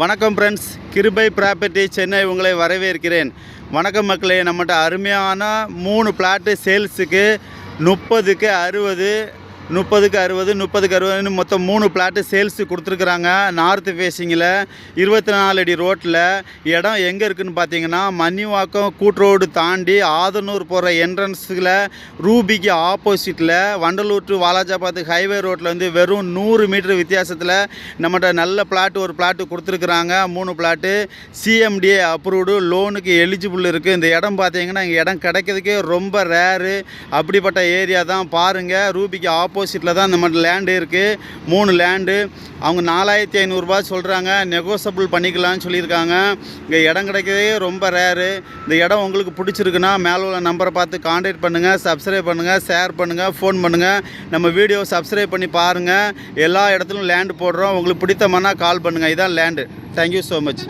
வணக்கம் ஃப்ரெண்ட்ஸ், கிருபை ப்ராப்பர்ட்டி சென்னை உங்களை வரவேற்கிறேன். வணக்கம் மக்களே, நம்மகிட்ட அருமையான 3 பிளாட்டு சேல்ஸுக்கு 30க்கு 60, 30க்கு 60, 30க்கு 60 மொத்தம் 3 பிளாட்டு சேல்ஸு கொடுத்துருக்குறாங்க. நார்த்து ஃபேஸிங்கில் 24 அடி ரோட்டில். இடம் எங்கே இருக்குதுன்னு பார்த்தீங்கன்னா, மன்னிவாக்கம் கூட்ரோடு தாண்டி ஆதனூர் போகிற என்ட்ரன்ஸில் ரூபிக்கு ஆப்போசிட்டில் வண்டலூர் டு வாலாஜாபாத் ஹைவே ரோட்டில் வந்து வெறும் 100 மீட்டர் வித்தியாசத்தில் நம்மகிட்ட நல்ல பிளாட்டு ஒரு பிளாட்டு கொடுத்துருக்குறாங்க. 3 பிளாட்டு சிஎம்டிஏ அப்ரூவ்டு, லோனுக்கு எலிஜிபிள் இருக்குது. இந்த இடம் பார்த்தீங்கன்னா இங்கே இடம் கிடைக்கிறதுக்கே ரொம்ப ரேரு. அப்படிப்பட்ட ஏரியா தான். பாருங்கள், ரூபிக்கு ஆப்போசிட்டில் தான் நம்ம லேண்டு இருக்குது. 3 லேண்டு. அவங்க 4500 சொல்கிறாங்க. நெகோசபிள் பண்ணிக்கலாம்னு சொல்லியிருக்காங்க. இங்கே இடம் கிடைக்கிறதே ரொம்ப ரேரு. இந்த இடம் உங்களுக்கு பிடிச்சிருக்குன்னா மேலே உள்ள நம்பரை பார்த்து கான்டாக்ட் பண்ணுங்கள், சப்ஸ்கிரைப் பண்ணுங்கள், ஷேர் பண்ணுங்கள், ஃபோன் பண்ணுங்கள். நம்ம வீடியோ சப்ஸ்கிரைப் பண்ணி பாருங்கள். எல்லா இடத்துலையும் லேண்டு போடுறோம். உங்களுக்கு பிடித்தமானா கால் பண்ணுங்கள். இதான் லேண்டு. Thank you so much.